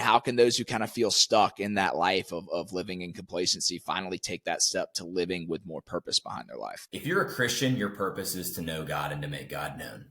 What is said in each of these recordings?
how can those who kind of feel stuck in that life of living in complacency finally take that step to living with more purpose behind their life? If you're a Christian, your purpose is to know God and to make God known.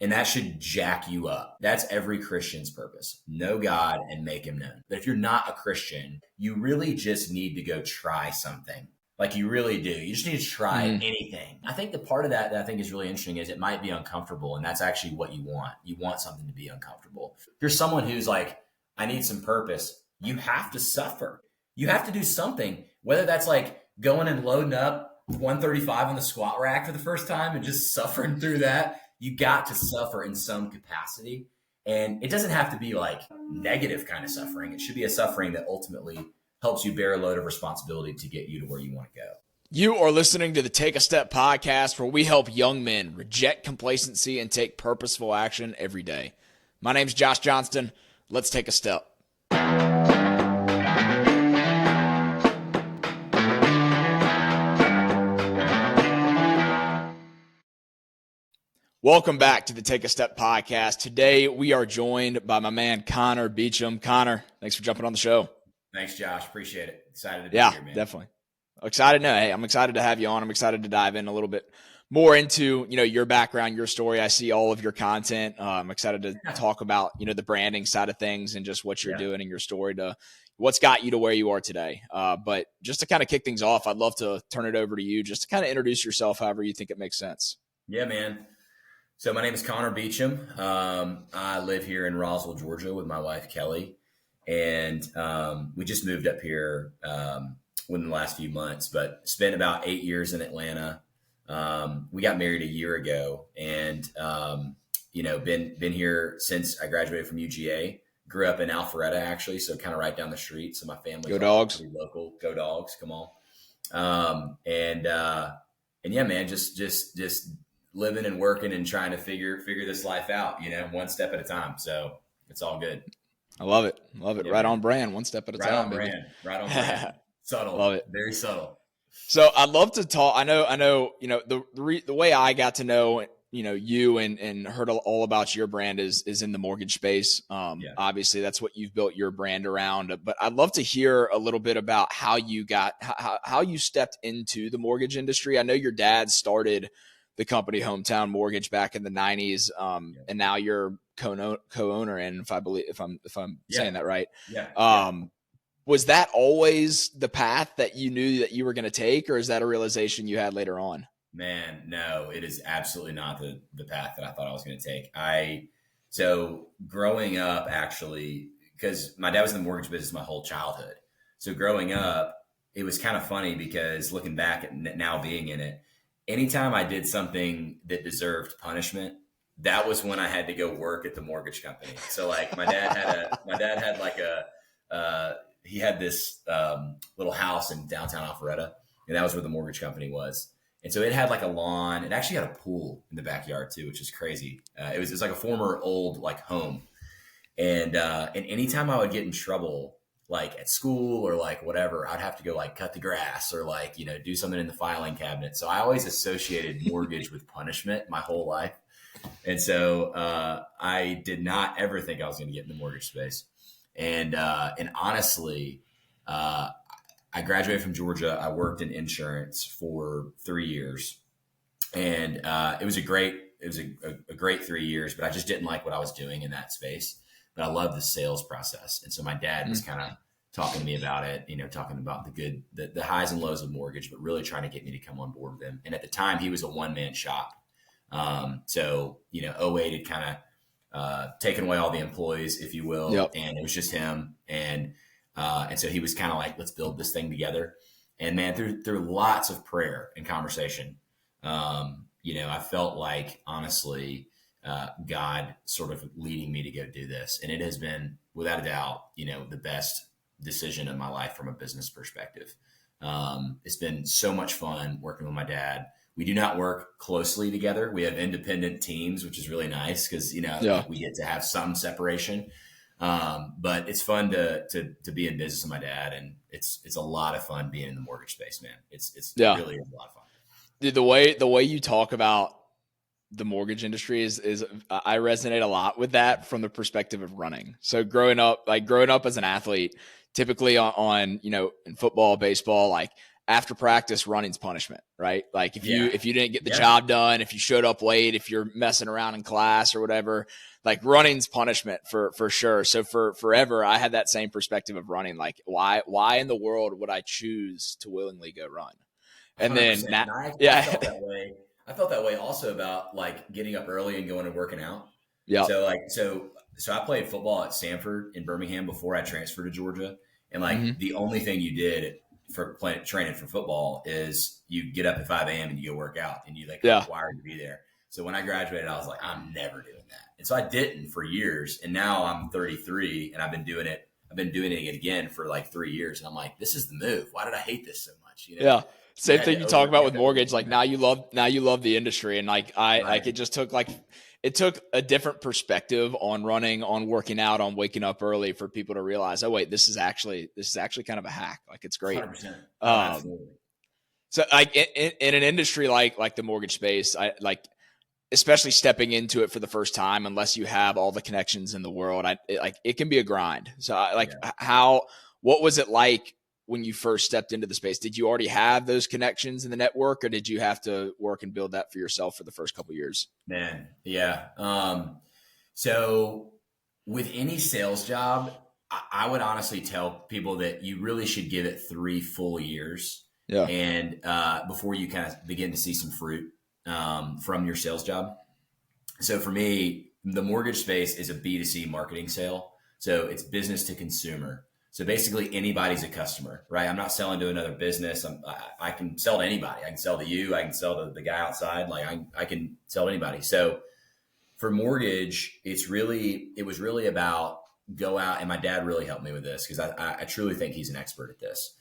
And that should jack you up. That's every Christian's purpose. Know God and make him known. But if you're not a Christian, you really just need to go try something. Like you really do. You just need to try anything. I think the part of that I think is really interesting is it might be uncomfortable. And that's actually what you want. You want something to be uncomfortable. If you're someone who's like, I need some purpose, you have to suffer. You have to do something, whether that's like going and loading up 135 on the squat rack for the first time and just suffering through that. You got to suffer in some capacity. And it doesn't have to be like negative kind of suffering. It should be a suffering that ultimately helps you bear a load of responsibility to get you to where you want to go. You are listening to the Take a Step podcast, where we help young men reject complacency and take purposeful action every day. My name's Josh Johnston. Let's take a step. Welcome back to the Take a Step podcast. Today, we are joined by my man, Connor Beecham. Connor, thanks for jumping on the show. Thanks, Josh. Appreciate it. Excited to be here, man. Yeah, definitely. Excited. No, hey, I'm excited to have you on. I'm excited to dive in a little bit more into, your background, your story. I see all of your content. I'm excited to talk about, the branding side of things and just what you're doing and your story to what's got you to where you are today. But just to kind of kick things off, I'd love to turn it over to you just to kind of introduce yourself however you think it makes sense. Yeah, man. So my name is Connor Beecham. I live here in Roswell, Georgia with my wife, Kelly. And we just moved up here within the last few months, but spent about 8 years in Atlanta. We got married a year ago and, been here since I graduated from UGA. Grew up in Alpharetta, actually, so kind of right down the street. So my family's Go Dogs. Pretty local. Go Dogs, come on. And yeah, man, just living and working and trying to figure this life out, one step at a time. So it's all good. I love it. Love it. Yeah, right man. On brand, one step at a right time. On brand. Right on brand. Subtle. Love it. Very subtle. So I'd love to talk. I know, the way I got to know, you and heard all about your brand is in the mortgage space. Obviously that's what you've built your brand around, but I'd love to hear a little bit about how you how you stepped into the mortgage industry. I know your dad started the company Hometown Mortgage back in the 90s. And now you're co-owner. And if I'm saying that right. Was that always the path that you knew that you were going to take, or is that a realization you had later on? Man, no, it is absolutely not the path that I thought I was going to take. So growing up, actually, because my dad was in the mortgage business my whole childhood. So growing up, it was kind of funny because looking back at now being in it, anytime I did something that deserved punishment, that was when I had to go work at the mortgage company. So like my dad had like he had this little house in downtown Alpharetta, and that was where the mortgage company was. And so it had like a lawn. It actually had a pool in the backyard too, which is crazy. It was like a former old like home. And anytime I would get in trouble, like at school or like whatever, I'd have to go like cut the grass or like, do something in the filing cabinet. So I always associated mortgage with punishment my whole life. And so I did not ever think I was going to get in the mortgage space. And honestly, I graduated from Georgia. I worked in insurance for 3 years, and it was a great 3 years, but I just didn't like what I was doing in that space. But I loved the sales process. And so my dad was kind of talking to me about it, talking about the highs and lows of mortgage, but really trying to get me to come on board with him. And at the time he was a one-man shop. So, 08 had kind of taken away all the employees, if you will. Yep. And it was just him. And so he was kind of like, let's build this thing together. And man, through lots of prayer and conversation, I felt like honestly, God sort of leading me to go do this. And it has been without a doubt, the best decision of my life from a business perspective. It's been so much fun working with my dad. We do not work closely together. We have independent teams, which is really nice because, we get to have some separation. But it's fun to be in business with my dad, and it's a lot of fun being in the mortgage space, man. It's really a lot of fun. The way you talk about the mortgage industry is I resonate a lot with that from the perspective of running. So growing up as an athlete, typically on in football, baseball, like after practice, running's punishment, right? Like if you didn't get the job done, if you showed up late, if you're messing around in class or whatever, like running's punishment for sure. So for forever, I had that same perspective of running. Like why in the world would I choose to willingly go run? And 100%. then I felt that way. I felt that way also about like getting up early and going and working out. Yeah. So I played football at Sanford in Birmingham before I transferred to Georgia. And like the only thing you did for training for football is you get up at 5 a.m. and you go work out, and you required to be there. So when I graduated, I was like, I'm never doing that. And so I didn't for years. And now I'm 33 and I've been doing it again for like 3 years. And I'm like, this is the move. Why did I hate this so much? Yeah. Same thing you talk about with mortgage. Like now you love the industry. And like it just took it took a different perspective on running, on working out, on waking up early for people to realize, oh wait, this is actually kind of a hack. Like it's great. 100%. Absolutely. So like in an industry like the mortgage space, I like, especially stepping into it for the first time, unless you have all the connections in the world, it can be a grind. So what was it like when you first stepped into the space? Did you already have those connections in the network, or did you have to work and build that for yourself for the first couple of years? Man, yeah. So with any sales job, I would honestly tell people that you really should give it 3 full years. Yeah. And before you kind of begin to see some fruit from your sales job. So for me, the mortgage space is a B2C marketing sale. So it's business to consumer. So basically anybody's a customer, right? I'm not selling to another business. I can sell to anybody. I can sell to you. I can sell to the guy outside. Like I can sell to anybody. So for mortgage, it was really about go out. And my dad really helped me with this because I truly think he's an expert at this.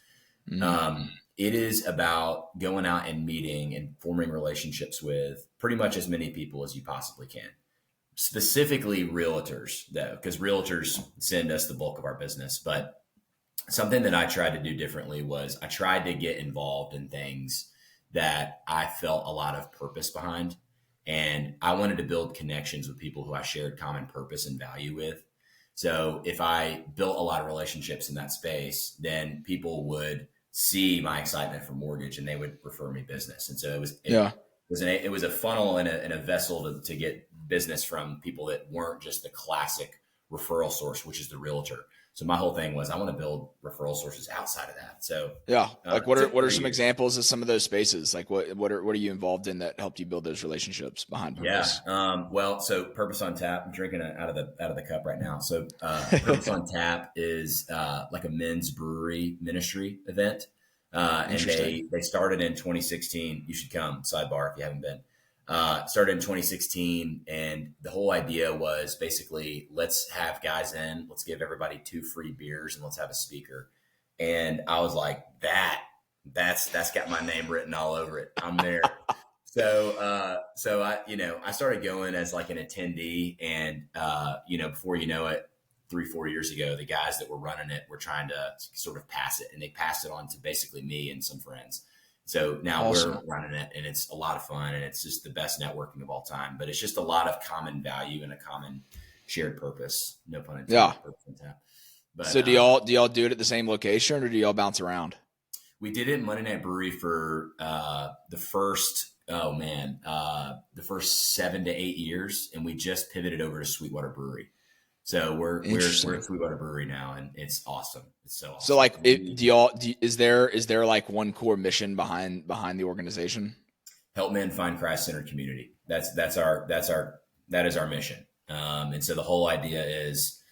It is about going out and meeting and forming relationships with pretty much as many people as you possibly can. Specifically realtors, though, because realtors send us the bulk of our business. But something that I tried to do differently was I tried to get involved in things that I felt a lot of purpose behind. And I wanted to build connections with people who I shared common purpose and value with. So if I built a lot of relationships in that space, then people would see my excitement for mortgage and they would refer me business. And so it was a funnel and a vessel to get business from people that weren't just the classic referral source, which is the realtor. So my whole thing was I want to build referral sources outside of that. So like what are some examples of some of those spaces? Like what are you involved in that helped you build those relationships behind purpose? Well, so Purpose on Tap, I'm drinking out of the cup right now. So Purpose on Tap is like a men's brewery ministry event. And they started in 2016. You should come, sidebar, if you haven't been. Started in 2016, and the whole idea was basically let's have guys in, let's give everybody 2 free beers, and let's have a speaker. And I was like, that's got my name written all over it. I'm there. So I started going as like an attendee, and before you know it, 3-4 years ago, the guys that were running it were trying to sort of pass it, and they passed it on to basically me and some friends. So now we're running it, and it's a lot of fun, and it's just the best networking of all time. But it's just a lot of common value and a common shared purpose. No pun intended. Yeah. But, so do y'all do it at the same location, or do y'all bounce around? We did it in Monday Night Brewery for the first 7 to 8 years, and we just pivoted over to Sweetwater Brewery. So we're at Sweetwater Brewery now, and it's awesome. It's so awesome. So like, is there like one core mission behind the organization? Help men find Christ-centered community. That is our mission. And so the whole idea is,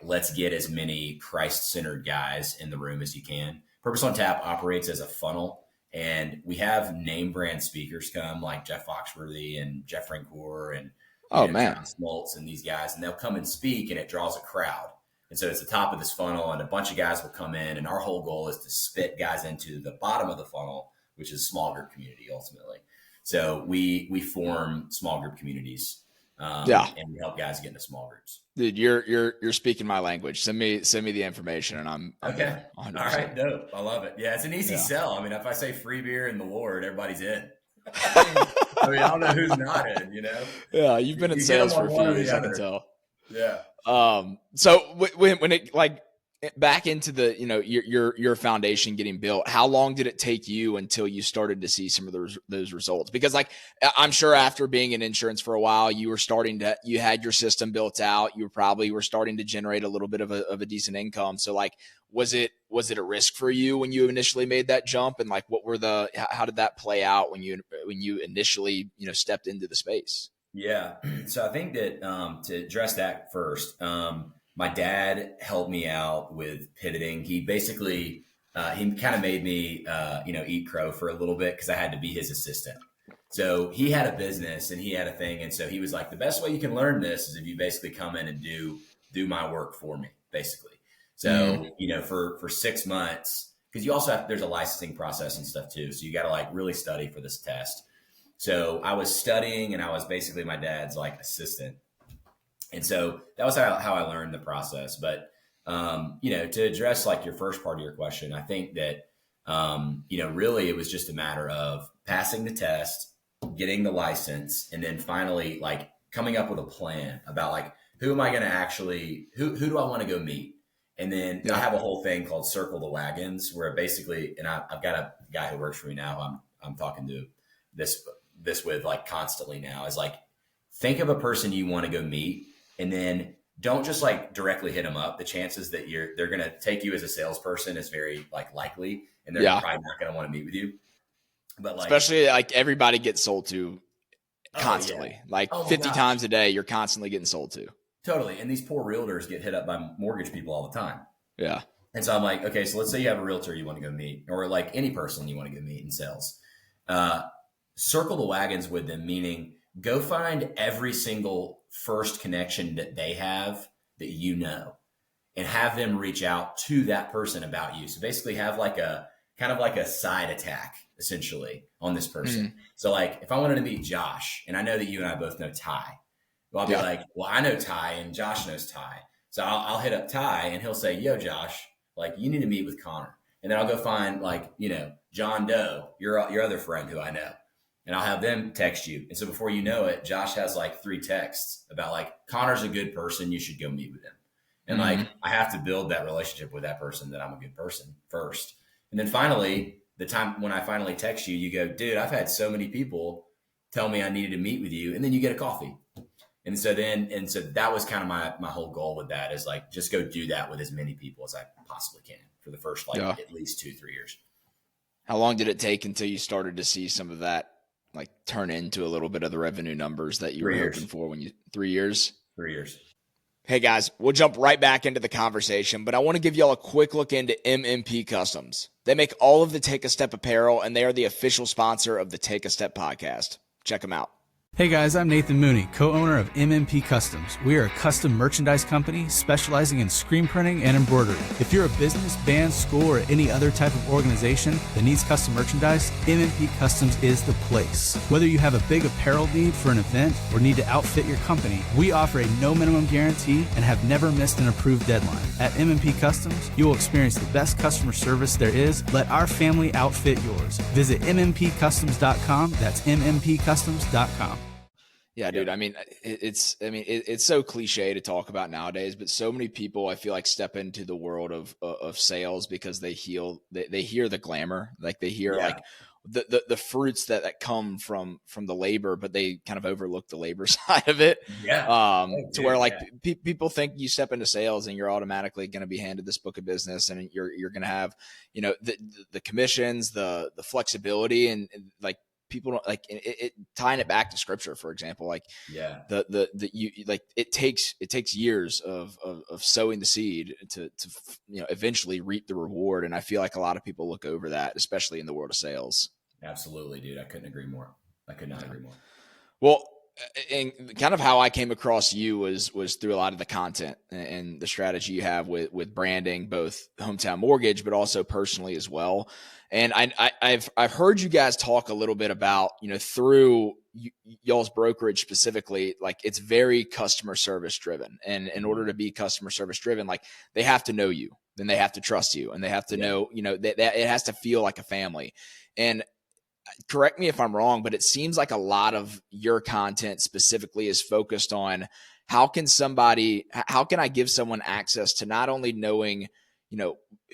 let's get as many Christ-centered guys in the room as you can. Purpose on Tap operates as a funnel, and we have name brand speakers come like Jeff Foxworthy and Jeff Rancour and John Smoltz and these guys, and they'll come and speak, and it draws a crowd. And so it's the top of this funnel, and a bunch of guys will come in, and our whole goal is to spit guys into the bottom of the funnel, which is small group community ultimately. So we form small group communities, and we help guys get into small groups. Dude, you're speaking my language. Send me the information, and I'm okay. 100%. All right, dope. I love it. Yeah, it's an easy sell. I mean, if I say free beer and the Lord, everybody's in. I mean, I don't know who's not in, Yeah, you've been in you get them sales for on a one few or the years, I can other. tell. Yeah. So when it like back into the, your foundation getting built, how long did it take you until you started to see some of those results? Because like, I'm sure after being in insurance for a while, you had your system built out. You were starting to generate a little bit of a decent income. So like, was it a risk for you when you initially made that jump? And like, how did that play out when you initially, stepped into the space? Yeah. So I think that to address that first, my dad helped me out with pivoting. He basically he kind of made me eat crow for a little bit because I had to be his assistant. So he had a business and he had a thing, and so he was like, the best way you can learn this is if you basically come in and do my work for me, basically. So for 6 months, because you also there's a licensing process and stuff too, so you got to like really study for this test. So I was studying and I was basically my dad's like assistant. And so that was how I learned the process. But, to address like your first part of your question, I think that, really it was just a matter of passing the test, getting the license, and then finally like coming up with a plan about like, who am I going to who do I want to go meet? And then I have a whole thing called Circle the Wagons where basically, and I've got a guy who works for me now. I'm talking to this with like constantly now is like, think of a person you want to go meet and then don't just like directly hit them up. The chances that they're going to take you as a salesperson is very like likely, and they're probably not going to want to meet with you. But like, especially like everybody gets sold to constantly, like 50 times a day, you're constantly getting sold to. Totally. And these poor realtors get hit up by mortgage people all the time. Yeah. And so I'm like, okay, so let's say you have a realtor you want to go meet, or like any person you want to go meet in sales. Circle the wagons with them, meaning go find every single first connection that they have that and have them reach out to that person about you. So basically have like a kind of like a side attack essentially on this person. So like if I wanted to meet Josh, and I know that you and I both know Ty, well, I'll be like, well, I know Ty and Josh knows Ty. So I'll hit up Ty and he'll say, yo, Josh, like you need to meet with Connor. And then I'll go find like, John Doe, your other friend who I know. And I'll have them text you. And so before you know it, Josh has like 3 texts about like, Connor's a good person. You should go meet with him. And like, I have to build that relationship with that person that I'm a good person first. And then finally, the time when I finally text you, you go, dude, I've had so many people tell me I needed to meet with you. And then you get a coffee. And so that was kind of my whole goal with that is like, just go do that with as many people as I possibly can for the first at least 2-3 years. How long did it take until you started to see some of that like turn into a little bit of the revenue numbers that you were hoping for 3 years? 3 years. Hey guys, we'll jump right back into the conversation, but I want to give y'all a quick look into MMP Customs. They make all of the Take a Step apparel, and they are the official sponsor of the Take a Step podcast. Check them out. Hey guys, I'm Nathan Mooney, co-owner of MMP Customs. We are a custom merchandise company specializing in screen printing and embroidery. If you're a business, band, school, or any other type of organization that needs custom merchandise, MMP Customs is the place. Whether you have a big apparel need for an event or need to outfit your company, we offer a no minimum guarantee and have never missed an approved deadline. At MMP Customs, you will experience the best customer service there is. Let our family outfit yours. Visit mmpcustoms.com. That's mmpcustoms.com. Yeah, dude. I mean, it's so cliche to talk about nowadays, but so many people I feel like step into the world of sales because they hear the glamour, like they hear like the fruits that come from the labor, but they kind of overlook the labor side of it. To where like people think you step into sales and you're automatically going to be handed this book of business and you're going to have, the commissions, the flexibility and like, people don't like it tying it back to scripture, for example, like it takes years of sowing the seed to eventually reap the reward. And I feel like a lot of people look over that, especially in the world of sales. Absolutely, dude. I couldn't agree more. I could not agree more. Well, and kind of how I came across you was through a lot of the content and the strategy you have with branding, both Hometown Mortgage, but also personally as well. And I've heard you guys talk a little bit about, through y'all's brokerage specifically, like it's very customer service driven. And in order to be customer service driven, like they have to know you, then they have to trust you, and they have to know, that it has to feel like a family. And correct me if I'm wrong, but it seems like a lot of your content specifically is focused on how can I give someone access to not only knowing,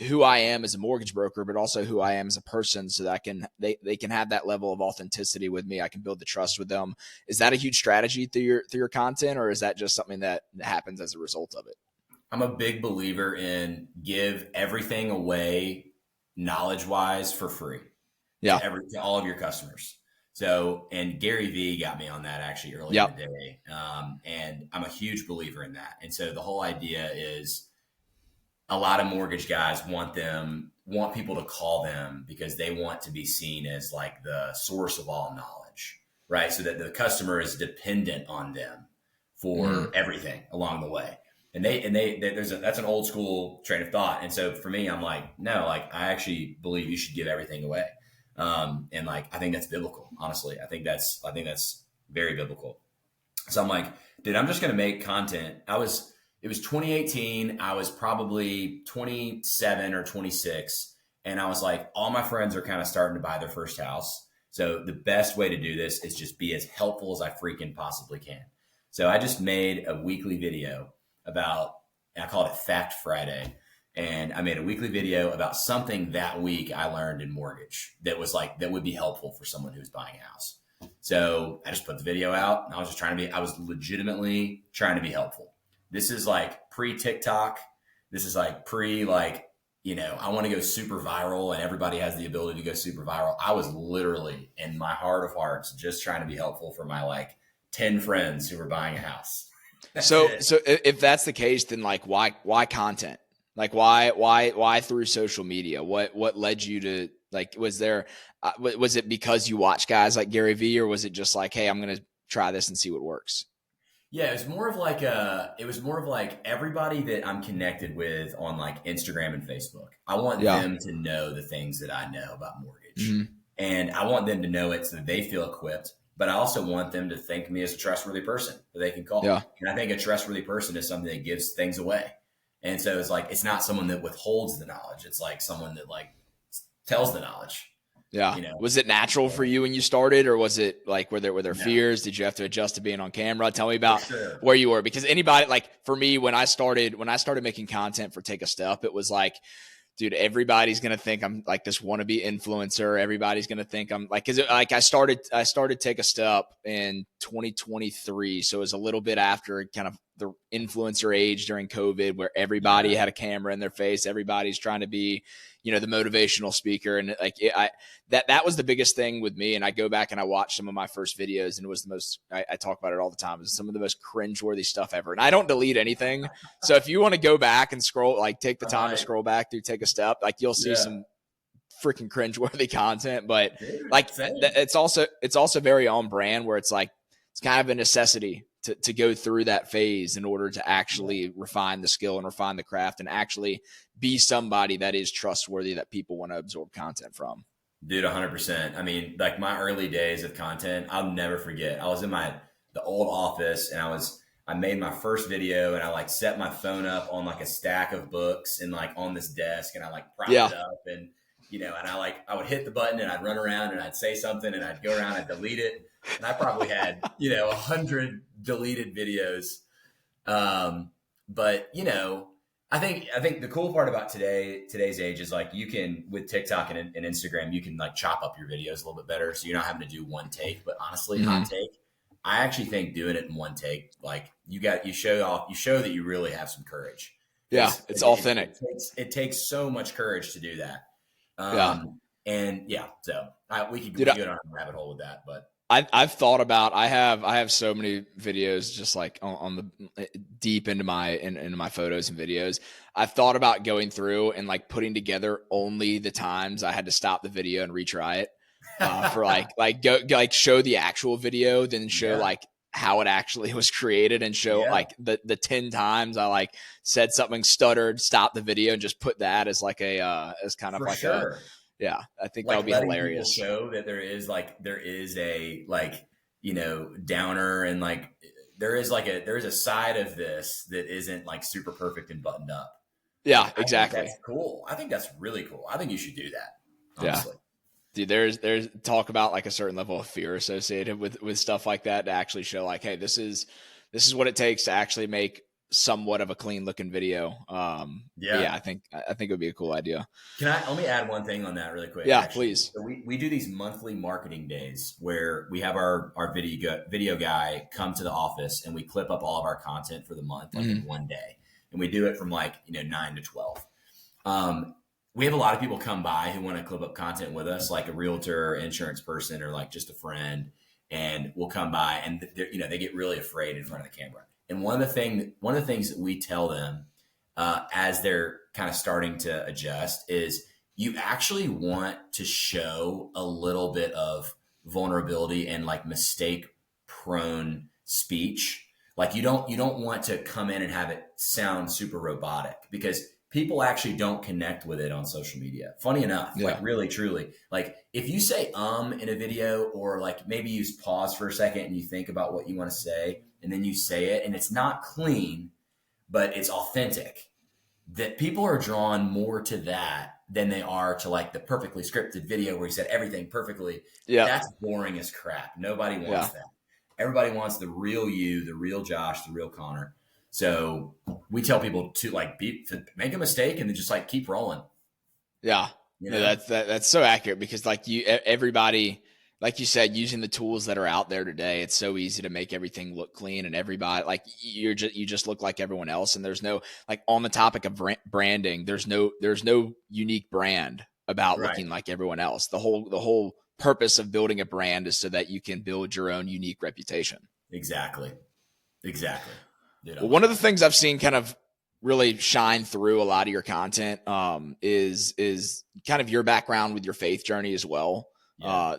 who I am as a mortgage broker, but also who I am as a person, so that they can have that level of authenticity with me. I can build the trust with them. Is that a huge strategy through your content, or is that just something that happens as a result of it? I'm a big believer in give everything away knowledge-wise for free to all of your customers. So, and Gary Vee got me on that actually early in the day. And I'm a huge believer in that. And so the whole idea is a lot of mortgage guys want people to call them because they want to be seen as like the source of all knowledge, right? So that the customer is dependent on them for everything along the way. And that's an old school train of thought. And so for me, I'm like, no, like I actually believe you should give everything away. And like, I think that's biblical, honestly. I think that's very biblical. So I'm like, dude, I'm just going to make content. It was 2018. I was probably 27 or 26. And I was like, all my friends are kind of starting to buy their first house. So the best way to do this is just be as helpful as I freaking possibly can. So I just made a weekly video I called it Fact Friday. And I made a weekly video about something that week I learned in mortgage that would be helpful for someone who's buying a house. So I just put the video out and I was legitimately trying to be helpful. This is like pre-TikTok. This is like I want to go super viral and everybody has the ability to go super viral. I was literally in my heart of hearts just trying to be helpful for my like 10 friends who were buying a house. So if that's the case, then like why content? Like why through social media? What led you to like? Was it because you watch guys like Gary Vee, or was it just like, hey, I'm gonna try this and see what works? Yeah, it was more of like everybody that I'm connected with on like Instagram and Facebook. I want them to know the things that I know about mortgage, and I want them to know it so that they feel equipped. But I also want them to think of me as a trustworthy person that they can call. Yeah. And I think a trustworthy person is something that gives things away. And so it's like, it's not someone that withholds the knowledge. It's like someone that like tells the knowledge. Yeah. Was it natural for you when you started, or was it like, were there fears? Did you have to adjust to being on camera? Tell me about where you were, because anybody, like for me, when I started making content for Take a Step, it was like, dude, everybody's going to think I'm like this wannabe influencer. Everybody's going to think I'm like, I started Take a Step in 2023. So it was a little bit after kind of the influencer age during COVID, where everybody had a camera in their face. Everybody's trying to be, the motivational speaker. And like, that was the biggest thing with me. And I go back and I watch some of my first videos, and it was the most, I talk about it all the time. It's some of the most cringeworthy stuff ever. And I don't delete anything. So if you want to go back and scroll, like take the time to scroll back through Take a Step, like you'll see some freaking cringeworthy content, but like it's also very on brand, where it's like, it's kind of a necessity to go through that phase in order to actually refine the skill and refine the craft and actually be somebody that is trustworthy, that people want to absorb content from. Dude, 100%. I mean, like my early days of content, I'll never forget. I was in the old office, and I made my first video, and I like set my phone up on like a stack of books and like on this desk, and I like propped it up, and and I would hit the button and I'd run around and I'd say something and I'd go around and delete it. And I probably had, 100 deleted videos. But I think the cool part about today's age is like, you can, with TikTok and Instagram, you can like chop up your videos a little bit better. So you're not having to do one take, but honestly, hot take. I actually think doing it in one take, like you show that you really have some courage. Yeah. It's authentic. It takes so much courage to do that. And so we could go down a rabbit hole with that, but I've thought about, I have so many videos just like on the deep into my photos and videos. I've thought about going through and like putting together only the times I had to stop the video and retry it for like show the actual video, then show like how it actually was created, and show like the 10 times I like said something, stuttered, stopped the video, and just put that as like as kind of for like sure. I think that would be hilarious. Show that there is a downer, and like there is a side of this that isn't like super perfect and buttoned up. Yeah, exactly. That's cool. I think that's really cool. I think you should do that, honestly. Dude, there's talk about like a certain level of fear associated with stuff like that to actually show like, hey, this is what it takes to actually make somewhat of a clean looking video. Yeah, I think it would be a cool idea. Let me add one thing on that really quick. Yeah, actually. please. So we do these monthly marketing days where we have our video guy come to the office and we clip up all of our content for the month, like in one day. And we do it from 9 to 12. We have a lot of people come by who want to clip up content with us, like a realtor, insurance person, or like just a friend, and we'll come by and they get really afraid in front of the camera. And one of the things that we tell them as they're kind of starting to adjust is you actually want to show a little bit of vulnerability and like mistake prone speech. Like you don't want to come in and have it sound super robotic, because people actually don't connect with it on social media. Funny enough, like really, truly, like if you say in a video, or like maybe you pause for a second and you think about what you want to say and then you say it and it's not clean, but it's authentic, that people are drawn more to that than they are to like the perfectly scripted video where you said everything perfectly. Yeah. That's boring as crap. Nobody wants that. Everybody wants the real you, the real Josh, the real Connor. So we tell people to make a mistake and then just like keep rolling. Yeah, that's so accurate, because like everybody, like you said, using the tools that are out there today, it's so easy to make everything look clean, and everybody like you just look like everyone else. And there's no, like, on the topic of branding, there's no unique brand about looking like everyone else. The whole purpose of building a brand is so that you can build your own unique reputation. Exactly. Well, one of the things I've seen kind of really shine through a lot of your content is kind of your background with your faith journey as well. Yeah.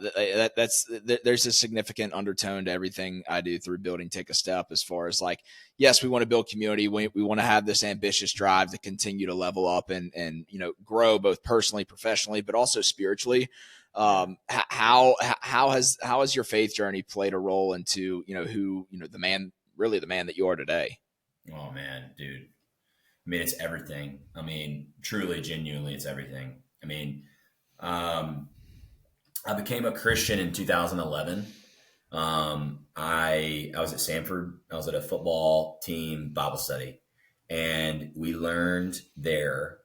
There's a significant undertone to everything I do through building Take a Step, as far as like, yes, we want to build community. We want to have this ambitious drive to continue to level up and grow both personally, professionally, but also spiritually. How has your faith journey played a role into, the man that you are today? Oh man, dude. I mean, it's everything. I mean, truly, genuinely, it's everything. I mean, I became a Christian in 2011. I was at Sanford. I was at a football team Bible study, and I learned there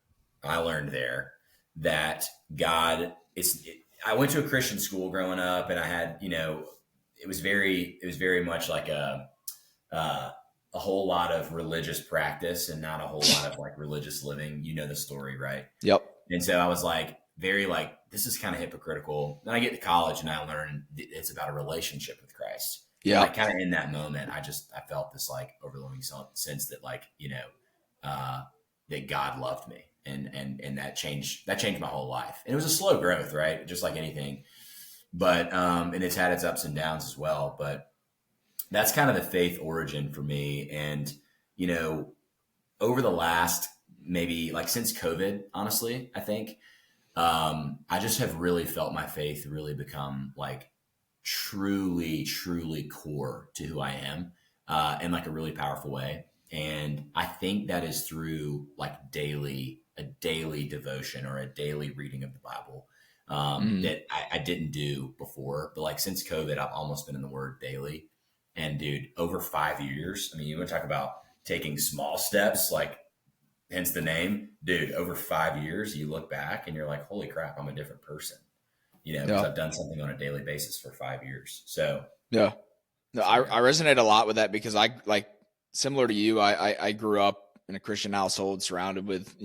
that God is. I went to a Christian school growing up, and I had, it was very much like a whole lot of religious practice and not a whole lot of like religious living. You know the story, right? Yep. And so I was like, very like, this is kind of hypocritical. Then I get to college and I learn it's about a relationship with Christ. Yeah. Like, kind of in that moment, I felt this like overwhelming sense that like, that God loved me, and that changed my whole life. And it was a slow growth, right? Just like anything, but, and it's had its ups and downs as well, but that's kind of the faith origin for me. And, over the last, maybe like since COVID, honestly, I think, I just have really felt my faith really become like truly, truly core to who I am, in like a really powerful way. And I think that is through like a daily devotion or a daily reading of the Bible, that I didn't do before. But like since COVID, I've almost been in the Word daily. And dude, over 5 years, I mean, you want to talk about taking small steps, like hence the name, dude, over 5 years, you look back and you're like, holy crap, I'm a different person, because I've done something on a daily basis for 5 years. So, yeah, no, I resonate a lot with that, because I, like, similar to you, I grew up in a Christian household surrounded with,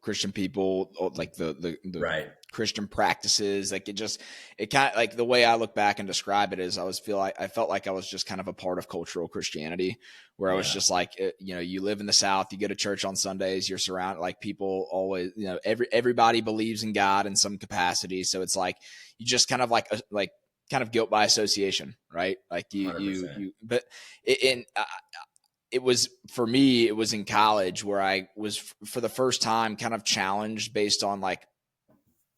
Christian people, like the right Christian practices. Like it kind of, like, the way I look back and describe it is I felt like I was just kind of a part of cultural Christianity, where I was just like, you live in the South, you go to church on Sundays, you're surrounded, like, people always, everybody believes in God in some capacity. So it's like, you just kind of like kind of guilt by association, right? Like but it was, for me, it was in college where I was for the first time kind of challenged based on like,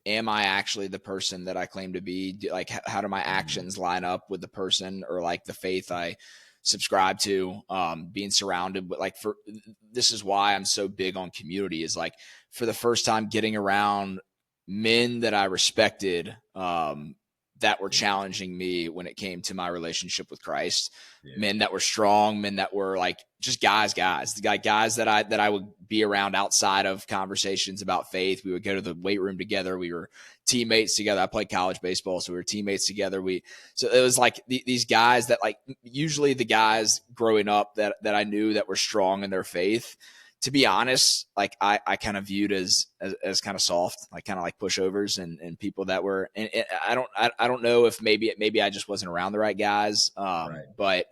am I actually the person that I claim to be? Like, how do my actions line up with the person or like the faith I subscribe to? Being surrounded with, like, this is why I'm so big on community, is like, for the first time getting around men that I respected, that were challenging me when it came to my relationship with Christ. Yeah. Men that were strong, men that were like just guys that I would be around outside of conversations about faith. We would go to the weight room together. We were teammates together. I played college baseball, so we were teammates together. So it was like these guys that, like, usually the guys growing up that I knew that were strong in their faith, to be honest, like I kind of viewed as kind of soft, like kind of like pushovers and people that were, and I don't know if maybe I just wasn't around the right guys. Right. But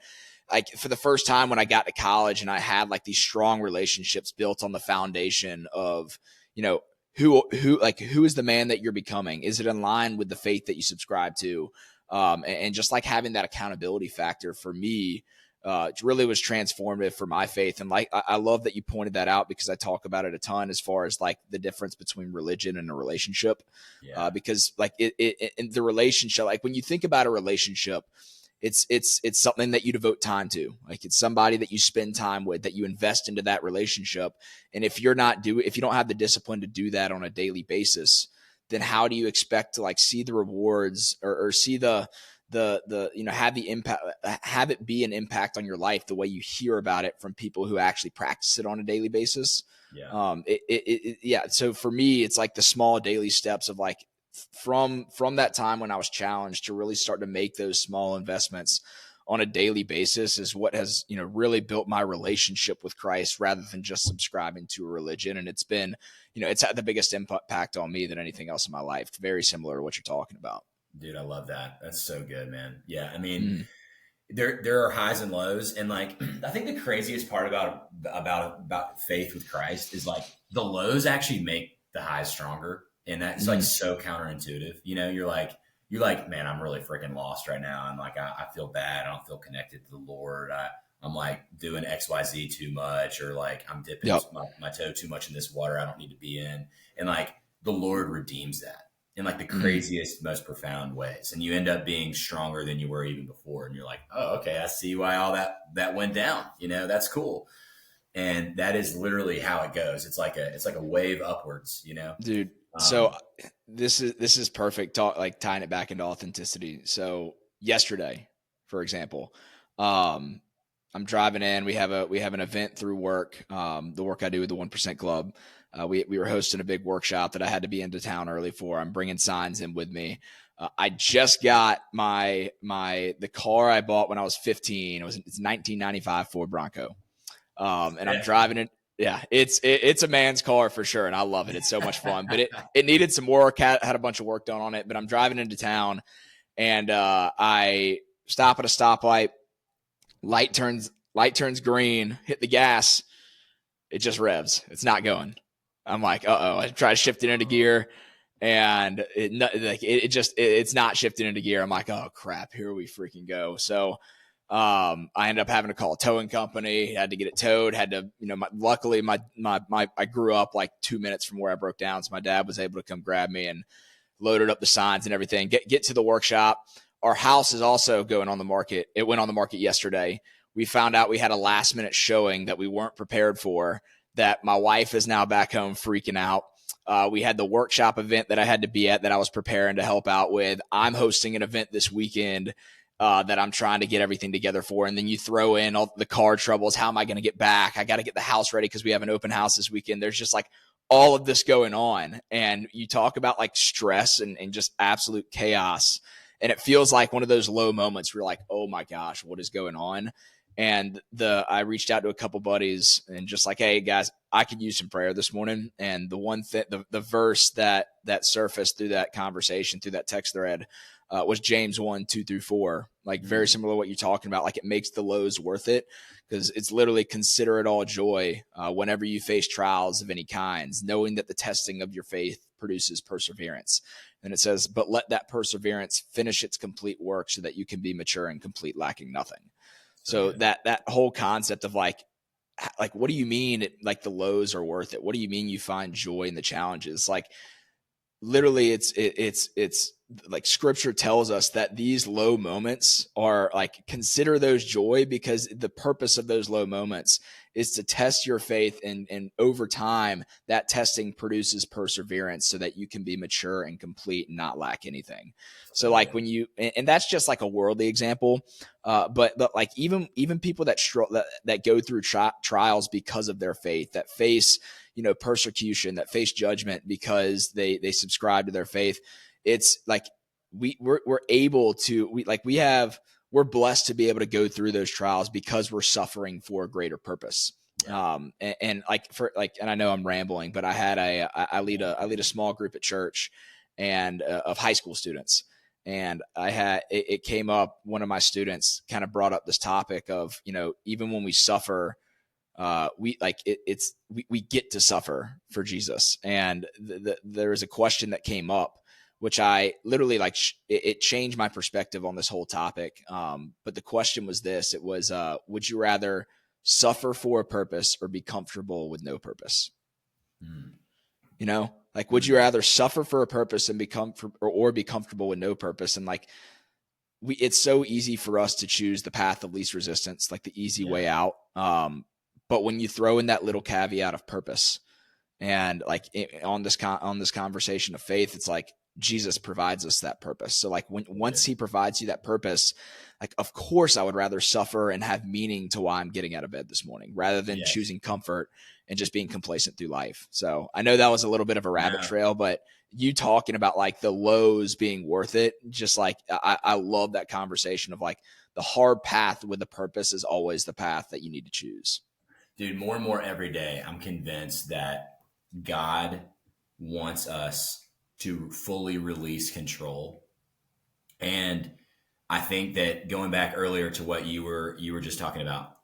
like for the first time when I got to college and I had like these strong relationships built on the foundation of, who is the man that you're becoming? Is it in line with the faith that you subscribe to? And just like having that accountability factor for me, it really was transformative for my faith. And like, I love that you pointed that out, because I talk about it a ton as far as like the difference between religion and a relationship. Yeah. Because like in the relationship, like when you think about a relationship, it's something that you devote time to. Like it's somebody that you spend time with, that you invest into that relationship. And if you don't have the discipline to do that on a daily basis, then how do you expect to like see the rewards or see the have the impact, have it be an impact on your life the way you hear about it from people who actually practice it on a daily basis? Yeah. So for me, it's like the small daily steps of like from that time when I was challenged to really start to make those small investments on a daily basis is what has, really built my relationship with Christ rather than just subscribing to a religion. And it's been, it's had the biggest impact on me than anything else in my life. Very similar to what you're talking about. Dude, I love that. That's so good, man. Yeah. I mean, there are highs and lows. And like, I think the craziest part about faith with Christ is like the lows actually make the highs stronger. And that's like so counterintuitive. You're like, man, I'm really freaking lost right now. And like, I feel bad. I don't feel connected to the Lord. I'm like doing XYZ too much, or like I'm dipping my toe too much in this water I don't need to be in. And like the Lord redeems that in like the craziest, most profound ways. And you end up being stronger than you were even before. And you're like, oh, okay, I see why all that went down. That's cool. And that is literally how it goes. It's like a wave upwards, Dude. So this is perfect talk, like tying it back into authenticity. So yesterday, for example, I'm driving in, we have an event through work. The work I do with the 1% Club. We were hosting a big workshop that I had to be into town early for. I'm bringing signs in with me. I just got the car I bought when I was 15. It's 1995 Ford Bronco. And I'm driving it. Yeah, it's a man's car for sure. And I love it. It's so much fun, but it needed some work, had a bunch of work done on it, but I'm driving into town and, I stop at a stoplight, light turns green, hit the gas. It just revs. It's not going. I'm like, uh-oh. I try to shift it into gear and it's not shifting into gear. I'm like, oh crap, here we freaking go. So I ended up having to call a towing company, had to get it towed, had to, luckily I grew up like 2 minutes from where I broke down. So my dad was able to come grab me and loaded up the signs and everything, get to the workshop. Our house is also going on the market. It went on the market yesterday. We found out we had a last minute showing that we weren't prepared for, that my wife is now back home freaking out. We had the workshop event that I had to be at that I was preparing to help out with. I'm hosting an event this weekend that I'm trying to get everything together for. And then you throw in all the car troubles. How am I going to get back? I got to get the house ready because we have an open house this weekend. There's just like all of this going on. And you talk about like stress and just absolute chaos. And it feels like one of those low moments where you're like, oh my gosh, what is going on? And I reached out to a couple buddies and just like, hey guys, I could use some prayer this morning. And the one thing, the verse that surfaced through that conversation, through that text thread, was James 1:2-4. Like very similar to what you're talking about. Like it makes the lows worth it, because it's literally consider it all joy whenever you face trials of any kinds, knowing that the testing of your faith produces perseverance. And it says, but let that perseverance finish its complete work so that you can be mature and complete, lacking nothing. So that whole concept of like, what do you mean like the lows are worth it? What do you mean you find joy in the challenges? Like literally it's like scripture tells us that these low moments are like, consider those joy, because the purpose of those low moments is to test your faith. And over time, that testing produces perseverance so that you can be mature and complete and not lack anything. So like when you, and that's just like a worldly example. But like even people that go through trials because of their faith, that face, persecution, that face judgment because they subscribe to their faith. It's like we're able to, we're blessed to be able to go through those trials because we're suffering for a greater purpose. Yeah. And I know I'm rambling, but I lead a small group at church and of high school students. And it came up, one of my students kind of brought up this topic of, even when we suffer, we get to suffer for Jesus. And there was a question that came up, which I literally it changed my perspective on this whole topic. But the question was this: it was, would you rather suffer for a purpose or be comfortable with no purpose? Would you rather suffer for a purpose and be comfortable with no purpose? And it's so easy for us to choose the path of least resistance, like the easy way out. But when you throw in that little caveat of purpose, and on this conversation of faith, it's like Jesus provides us that purpose. So once he provides you that purpose, of course I would rather suffer and have meaning to why I'm getting out of bed this morning, rather than choosing comfort and just being complacent through life. So I know that was a little bit of a rabbit trail, but you talking about the lows being worth it, just I love that conversation of the hard path with a purpose is always the path that you need to choose. Dude, more and more every day, I'm convinced that God wants us to fully release control. And I think that, going back earlier to what you were just talking about,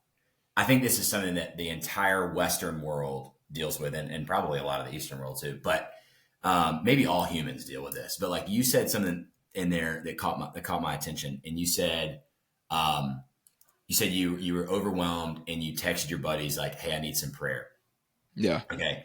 I think this is something that the entire Western world deals with, and probably a lot of the Eastern world too. But maybe all humans deal with this. But you said something in there that caught my attention, and you said you were overwhelmed and you texted your buddies hey, I need some prayer. Yeah. Okay.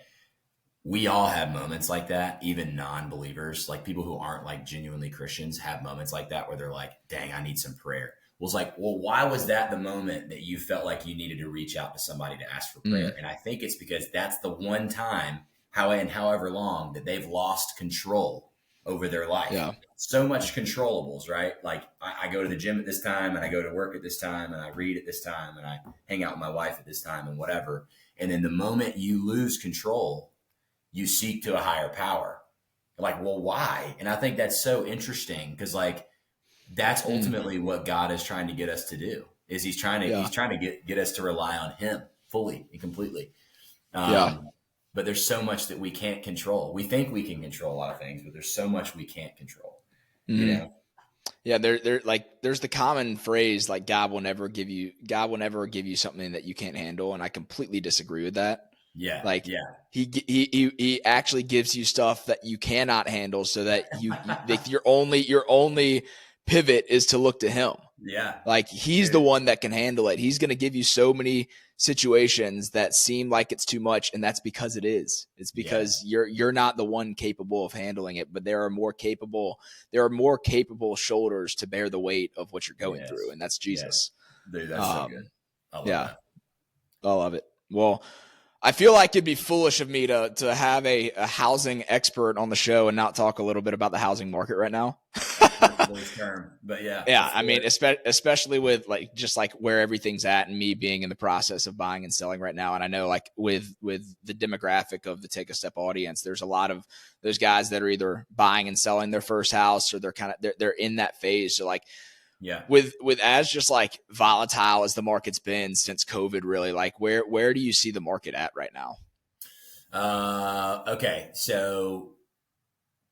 We all have moments like that. Even non-believers, people who aren't genuinely Christians, have moments like that where they're dang, I need some prayer. Well, it's why was that the moment that you felt like you needed to reach out to somebody to ask for prayer? And I think it's because that's the one time, however long, that they've lost control over their life. Yeah. So much controllables, right? I go to the gym at this time, and I go to work at this time, and I read at this time, and I hang out with my wife at this time, and whatever. And then the moment you lose control, you seek to a higher power. Well, why? And I think that's so interesting, because that's ultimately what God is trying to get us to do. Is he's trying to get us to rely on him fully and completely. But there's so much that we can't control. We think we can control a lot of things, but there's so much we can't control. Yeah, there's the common phrase God will never give you something that you can't handle, and I completely disagree with that. Yeah. He actually gives you stuff that you cannot handle, so that your only pivot is to look to him. Yeah. He's the one that can handle it. He's going to give you so many situations that seem like it's too much, and that's because it is. It's because you're not the one capable of handling it, but there are more capable shoulders to bear the weight of what you're going through, and that's Jesus. Dude, that's so good. I love that. I love it. Well, I feel like it'd be foolish of me to have a housing expert on the show and not talk a little bit about the housing market right now. But I mean, especially with just where everything's at, and me being in the process of buying and selling right now. And I know with the demographic of the Take a Step audience, there's a lot of those guys that are either buying and selling their first house, or they're in that phase. So with as just volatile as the market's been since COVID, really, where do you see the market at right now? Okay. So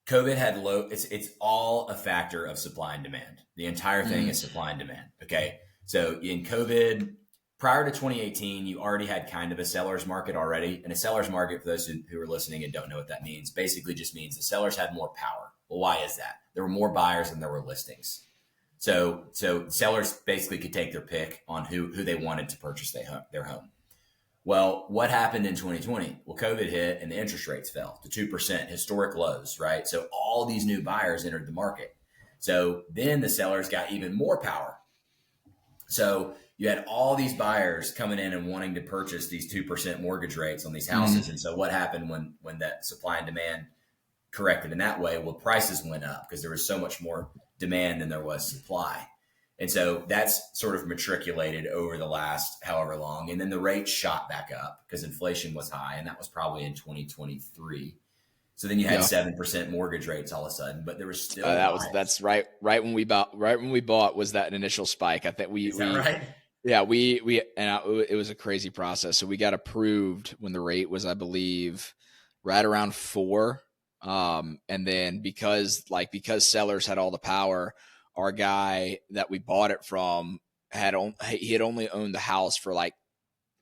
COVID had low, it's all a factor of supply and demand. The entire thing is supply and demand. Okay. So in COVID, prior to 2018, you already had kind of a seller's market already. And a seller's market, for those who are listening and don't know what that means, basically just means the sellers had more power. Well, why is that? There were more buyers than there were listings. So sellers basically could take their pick on who they wanted to purchase their home. Well, what happened in 2020? Well, COVID hit and the interest rates fell to 2%, historic lows, right? So all these new buyers entered the market. So then the sellers got even more power. So you had all these buyers coming in and wanting to purchase these 2% mortgage rates on these houses. And so what happened when that supply and demand corrected in that way? Well, prices went up because there was so much more demand than there was supply. And so that's sort of matriculated over the last however long. And then the rates shot back up because inflation was high, and that was probably in 2023. So then you had 7% mortgage rates all of a sudden, but there was still that's right when we bought was that an initial spike. I think right? Yeah, it was a crazy process. So we got approved when the rate was, I believe, right around 4. And then because sellers had all the power, our guy that we bought it from had only owned the house for like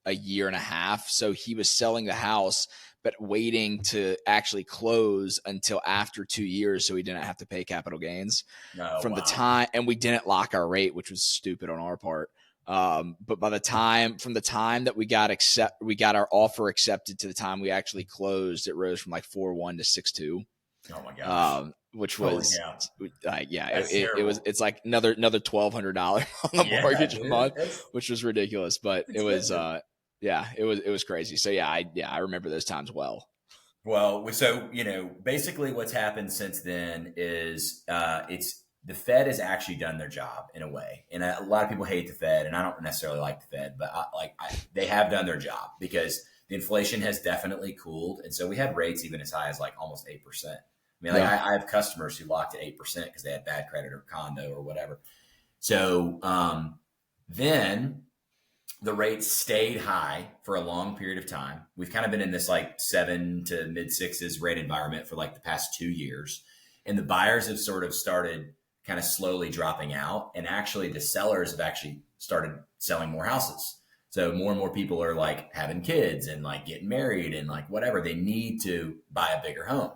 a year and a half. So he was selling the house, but waiting to actually close until after 2 years, so he didn't have to pay capital gains the time. And we didn't lock our rate, which was stupid on our part. But from the time that we got our offer accepted to the time we actually closed, it rose from like 4.1 to 6.2. Oh my gosh. Which was it's like another $1,200 on the mortgage a month, which was ridiculous, but it was crazy. So I remember those times well. Well, so, basically what's happened since then is the Fed has actually done their job in a way. And a lot of people hate the Fed, and I don't necessarily like the Fed, but they have done their job because the inflation has definitely cooled. And so we had rates even as high as like almost 8%. I mean, I have customers who locked at 8% because they had bad credit or condo or whatever. So then the rates stayed high for a long period of time. We've kind of been in this like 7 to mid 6s rate environment for like the past 2 years. And the buyers have sort of started kind of slowly dropping out. And actually the sellers have actually started selling more houses. So more and more people are like having kids and like getting married and like whatever. They need to buy a bigger home.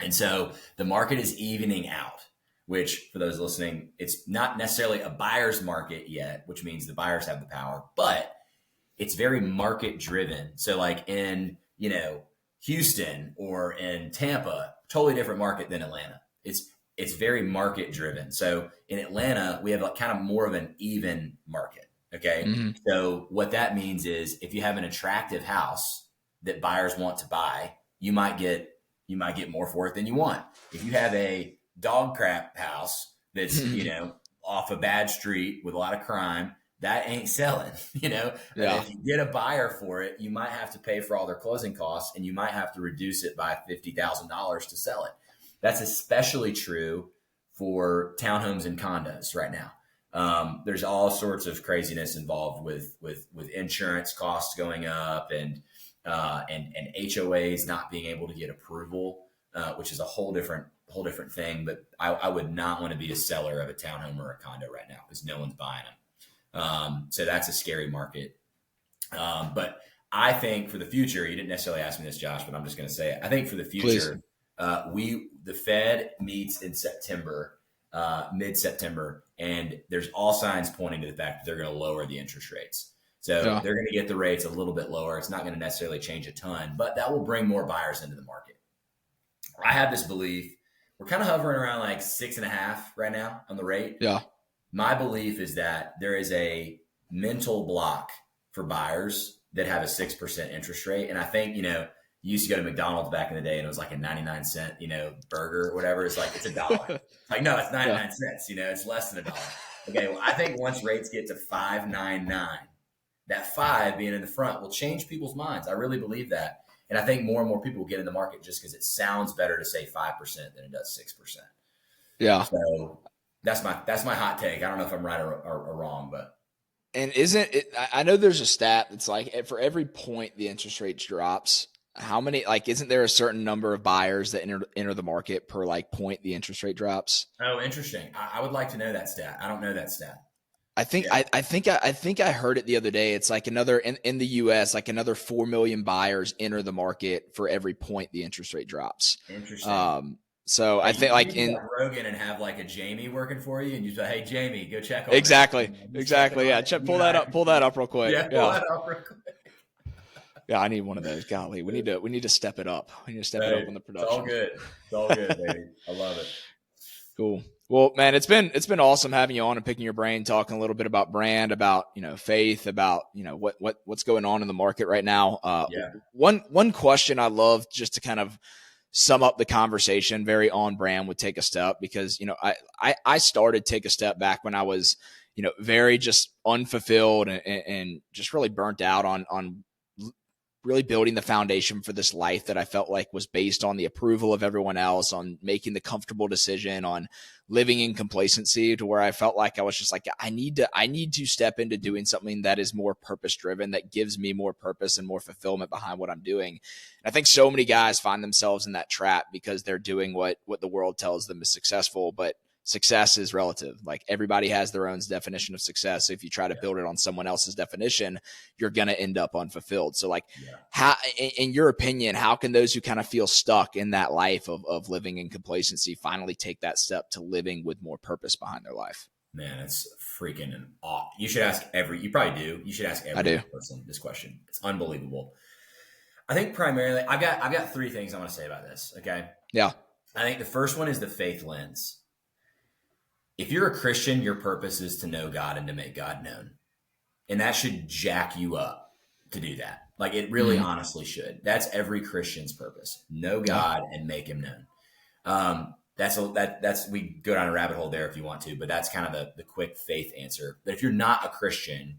And so the market is evening out, which for those listening, it's not necessarily a buyer's market yet, which means the buyers have the power, but it's very market driven. So like in, Houston or in Tampa, totally different market than Atlanta. It's very market driven. So in Atlanta, we have like kind of more of an even market. Okay. Mm-hmm. So what that means is if you have an attractive house that buyers want to buy, you might get more for it than you want. If you have a dog crap house that's, off a bad street with a lot of crime, that ain't selling, Yeah. If you get a buyer for it, you might have to pay for all their closing costs and you might have to reduce it by $50,000 to sell it. That's especially true for townhomes and condos right now. There's all sorts of craziness involved with insurance costs going up and HOAs not being able to get approval, which is a whole different thing. But I would not want to be a seller of a townhome or a condo right now because no one's buying them. So that's a scary market. But I think for the future, you didn't necessarily ask me this, Josh, but I'm just going to say it. I think for the future, the Fed meets in September, mid-September, and there's all signs pointing to the fact that they're going to lower the interest rates. So they're going to get the rates a little bit lower. It's not going to necessarily change a ton, but that will bring more buyers into the market. I have this belief. We're kind of hovering around like 6.5 right now on the rate. Yeah. My belief is that there is a mental block for buyers that have a 6% interest rate. And I think, you used to go to McDonald's back in the day and it was like a 99-cent, burger or whatever. It's like, it's $1. Like, no, it's 99 cents, it's less than $1. Okay. Well, I think once rates get to 5.99, that 5 being in the front will change people's minds. I really believe that. And I think more and more people will get in the market just because it sounds better to say 5% than it does 6%. Yeah. So that's my hot take. I don't know if I'm right or wrong, but. And isn't it, I know there's a stat that's like for every point the interest rate drops, how many, isn't there a certain number of buyers that enter the market per point the interest rate drops? Oh, interesting. I would like to know that stat. I don't know that stat. I think I heard it the other day. It's like another in the US, like another 4 million buyers enter the market for every point the interest rate drops. Interesting. So I think in Rogan and have a Jamie working for you, and you say, "Hey, Jamie, go check on exactly. Yeah, pull that up real quick. Yeah, pull that up real quick. Yeah, I need one of those. Golly, we need to step it up. We need to step it up on the production. It's all good, baby. I love it. Cool. Well, man, it's been awesome having you on and picking your brain, talking a little bit about brand, about, faith, about, what's going on in the market right now. One question I love just to kind of sum up the conversation very on brand would Take a Step, because, I started Take a Step back when I was, very just unfulfilled and just really burnt out on really building the foundation for this life that I felt like was based on the approval of everyone else, on making the comfortable decision, on living in complacency, to where I felt like I was just like, I need to step into doing something that is more purpose driven, that gives me more purpose and more fulfillment behind what I'm doing. And I think so many guys find themselves in that trap because they're doing what the world tells them is successful, but success is relative. Like, everybody has their own definition of success. So if you try to build it on someone else's definition, you're going to end up unfulfilled. So like, how, in your opinion, how can those who kind of feel stuck in that life of living in complacency finally take that step to living with more purpose behind their life? Man, it's freaking awesome. You should ask you probably do. You should ask every person this question. It's unbelievable. I think primarily I've got three things I want to say about this. Okay. Yeah. I think the first one is the faith lens. If you're a Christian, your purpose is to know God and to make God known. And that should jack you up to do that. Like, it really honestly should. That's every Christian's purpose. Know God and make him known. That's we go down a rabbit hole there if you want to, but that's kind of the quick faith answer. But if you're not a Christian,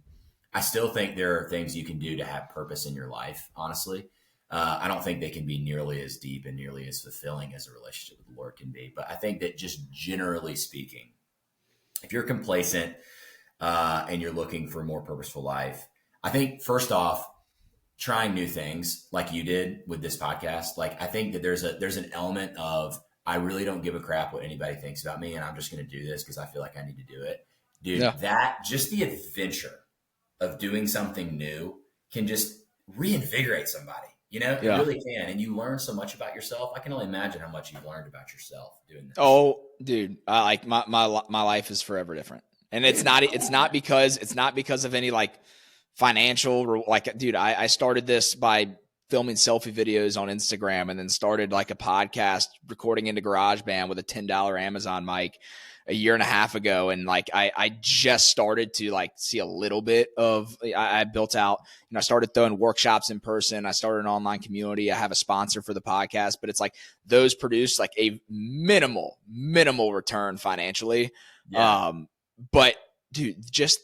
I still think there are things you can do to have purpose in your life, honestly. I don't think they can be nearly as deep and nearly as fulfilling as a relationship with the Lord can be. But I think that, just generally speaking, if you're complacent and you're looking for a more purposeful life, I think first off, trying new things like you did with this podcast. Like, I think that there's an element of, I really don't give a crap what anybody thinks about me, and I'm just going to do this because I feel like I need to do it. Dude, that just the adventure of doing something new can just reinvigorate somebody. It really can. And you learn so much about yourself. I can only imagine how much you've learned about yourself doing this. Oh, dude, I like my life is forever different. And it's not because of any like financial, like, dude, I started this by filming selfie videos on Instagram, and then started like a podcast recording into GarageBand with a $10 Amazon mic a year and a half ago. And like, I just started to like see a little bit of, I built out, I started throwing workshops in person. I started an online community. I have a sponsor for the podcast, but it's like those produce like a minimal return financially. Yeah. But dude, just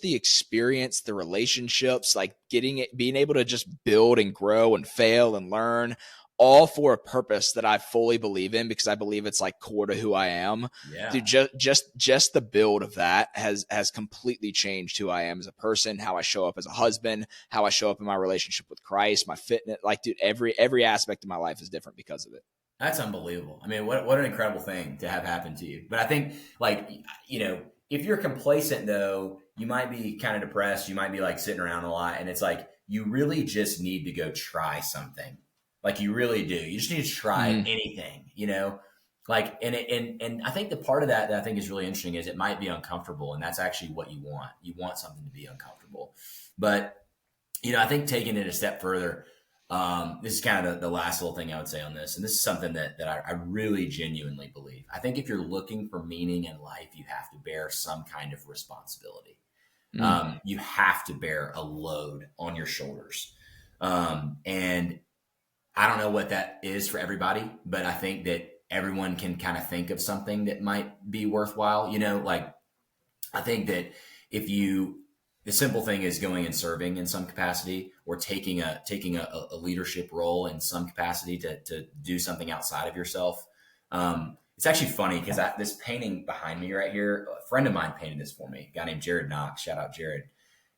the experience, the relationships, like being able to just build and grow and fail and learn, all for a purpose that I fully believe in, because I believe it's like core to who I am. Yeah. Dude, just the build of that has completely changed who I am as a person, how I show up as a husband, how I show up in my relationship with Christ, my fitness. Like, dude, every aspect of my life is different because of it. That's unbelievable. I mean, what an incredible thing to have happen to you. But I think, like, if you're complacent though, you might be kind of depressed. You might be like sitting around a lot, and it's like, you really just need to go try something. Like, you really do. You just need to try anything, like, and I think the part of that I think is really interesting is it might be uncomfortable. And that's actually what you want. You want something to be uncomfortable. But, I think taking it a step further, this is kind of the last little thing I would say on this. And this is something that I really genuinely believe. I think if you're looking for meaning in life, you have to bear some kind of responsibility. You have to bear a load on your shoulders. And I don't know what that is for everybody, but I think that everyone can kind of think of something that might be worthwhile. Like, I think that the simple thing is going and serving in some capacity, or taking a leadership role in some capacity to do something outside of yourself. It's actually funny because this painting behind me right here, a friend of mine painted this for me, a guy named Jared Knox. Shout out Jared.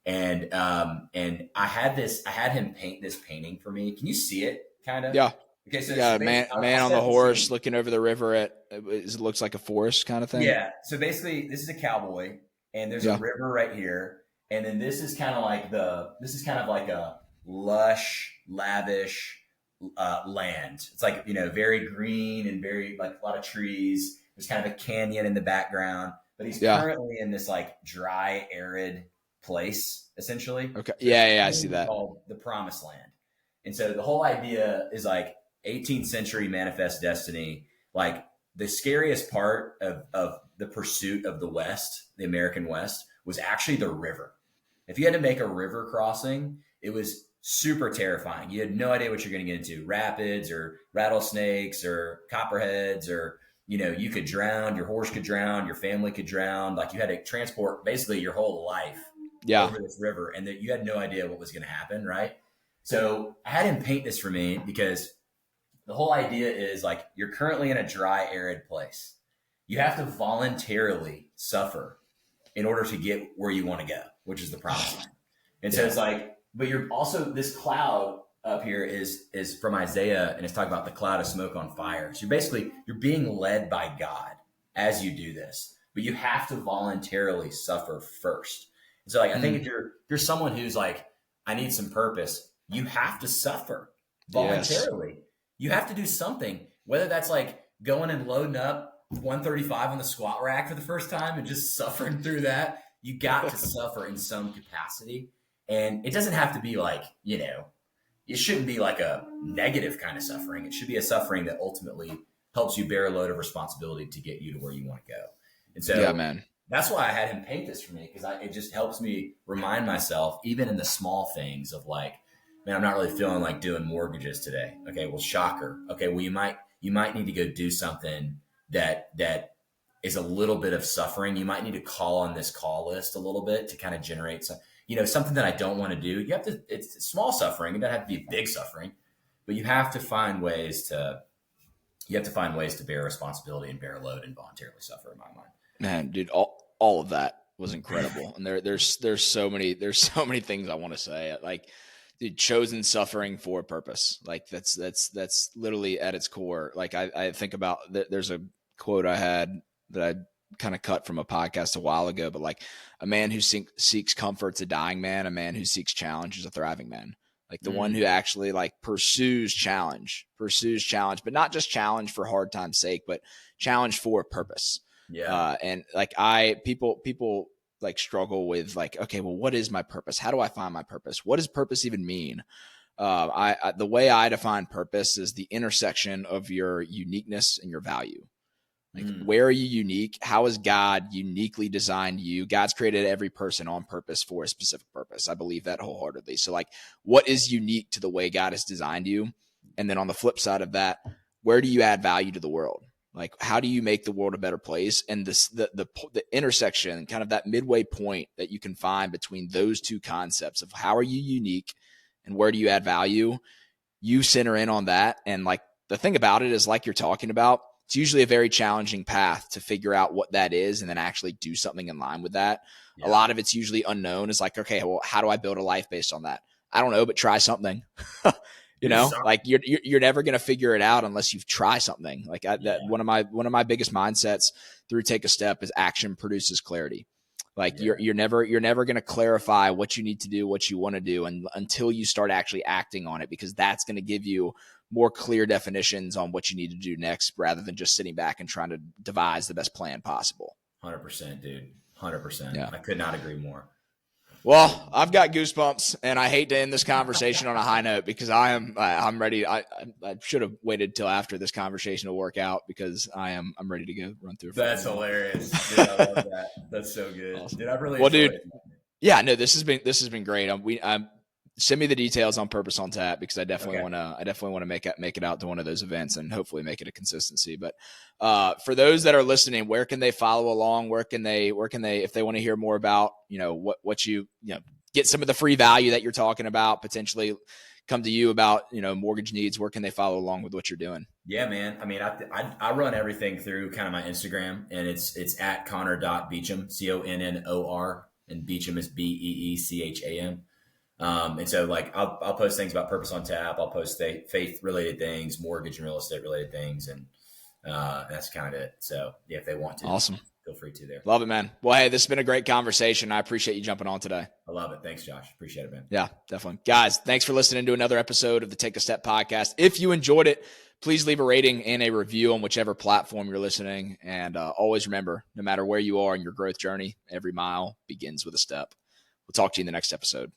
And I had him paint this painting for me. Can you see it? Kind of. Yeah. Okay. So man on the horse looking over the river it looks like a forest kind of thing. Yeah. So basically, this is a cowboy, and there's a river right here, and then this is kind of like a lush, lavish land. It's like, very green and very, like, a lot of trees. There's kind of a canyon in the background, but he's currently in this like dry, arid place, essentially. Okay. Yeah. I see that. Called the Promised Land. And so the whole idea is like 18th century manifest destiny. Like, the scariest part of the pursuit of the West, the American West, was actually the river. If you had to make a river crossing, it was super terrifying. You had no idea what you're going to get into. Rapids or rattlesnakes or copperheads, or, you could drown, your horse could drown, your family could drown. Like, you had to transport basically your whole life over this river, and that you had no idea what was going to happen. Right. So I had him paint this for me, because the whole idea is, like, you're currently in a dry, arid place. You have to voluntarily suffer in order to get where you want to go, which is the promised land. And so it's like, but you're also, this cloud up here is from Isaiah, and it's talking about the cloud of smoke on fire. So you're being led by God as you do this, but you have to voluntarily suffer first. And so, like, I think if you're someone who's like, I need some purpose, you have to suffer voluntarily. Yes. You have to do something, whether that's like going and loading up 135 on the squat rack for the first time and just suffering through that. You got to suffer in some capacity. And it doesn't have to be like, it shouldn't be like a negative kind of suffering. It should be a suffering that ultimately helps you bear a load of responsibility to get you to where you want to go. And so that's why I had him paint this for me, because it just helps me remind myself, even in the small things of like, man, I'm not really feeling like doing mortgages today. Okay, well, shocker. Okay, well, you might need to go do something that is a little bit of suffering. You might need to call on this call list a little bit to kind of generate some, something that I don't want to do. You have to, it's small suffering. It doesn't have to be big suffering, but you have to find ways to bear responsibility and bear a load and voluntarily suffer, in my mind. Man, dude, all of that was incredible. And there's so many things I want to say. Like, dude, chosen suffering for a purpose. Like, that's literally at its core. Like, I think about, there's a quote I had that I kind of cut from a podcast a while ago, but like, a man who seeks comfort's a dying man. A man who seeks challenge is a thriving man. Like, the one who actually like pursues challenge, but not just challenge for hard time's sake, but challenge for a purpose. Yeah. And like, people like struggle with like, okay, well, what is my purpose? How do I find my purpose? What does purpose even mean? The way I define purpose is the intersection of your uniqueness and your value. Like, where are you unique? How has God uniquely designed you? God's created every person on purpose for a specific purpose. I believe that wholeheartedly. So like, what is unique to the way God has designed you? And then on the flip side of that, where do you add value to the world? Like, how do you make the world a better place? And the intersection, kind of that midway point that you can find between those two concepts of how are you unique and where do you add value, you center in on that. And like, the thing about it is, like you're talking about, it's usually a very challenging path to figure out what that is and then actually do something in line with that. Yeah. A lot of it's usually unknown. It's like, okay, well, how do I build a life based on that? I don't know, but try something. Like you're never going to figure it out unless you try something. Like one of my biggest mindsets through Take a Step is action produces clarity. Like you're never going to clarify what you need to do, what you want to do, until you start actually acting on it, because that's going to give you more clear definitions on what you need to do next, rather than just sitting back and trying to devise the best plan possible. 100%, dude. 100%. Yeah. I could not agree more. Well, I've got goosebumps, and I hate to end this conversation on a high note, because I'm ready. I should have waited till after this conversation to work out, because I'm ready to go run through. That's hilarious. Dude, I love that. That's so good. Awesome. Dude, I really enjoyed it. Yeah, no, this has been great. Send me the details on Purpose on Tap, because I definitely want to make it out to one of those events and hopefully make it a consistency. But for those that are listening, where can they follow along? Where can they, if they want to hear more about, what you get some of the free value that you're talking about, potentially come to you about, mortgage needs, where can they follow along with what you're doing? Yeah, man. I mean, I run everything through kind of my Instagram, and it's at Connor.Beecham, Connor, and Beecham is Beecham. And so like, I'll post things about Purpose on Tap. I'll post faith related things, mortgage and real estate related things. And that's kind of it. So yeah, if they want to, awesome, feel free to there. Love it, man. Well, hey, this has been a great conversation. I appreciate you jumping on today. I love it. Thanks, Josh. Appreciate it, man. Yeah, definitely. Guys, thanks for listening to another episode of the Take a Step podcast. If you enjoyed it, please leave a rating and a review on whichever platform you're listening. And always remember, no matter where you are in your growth journey, every mile begins with a step. We'll talk to you in the next episode.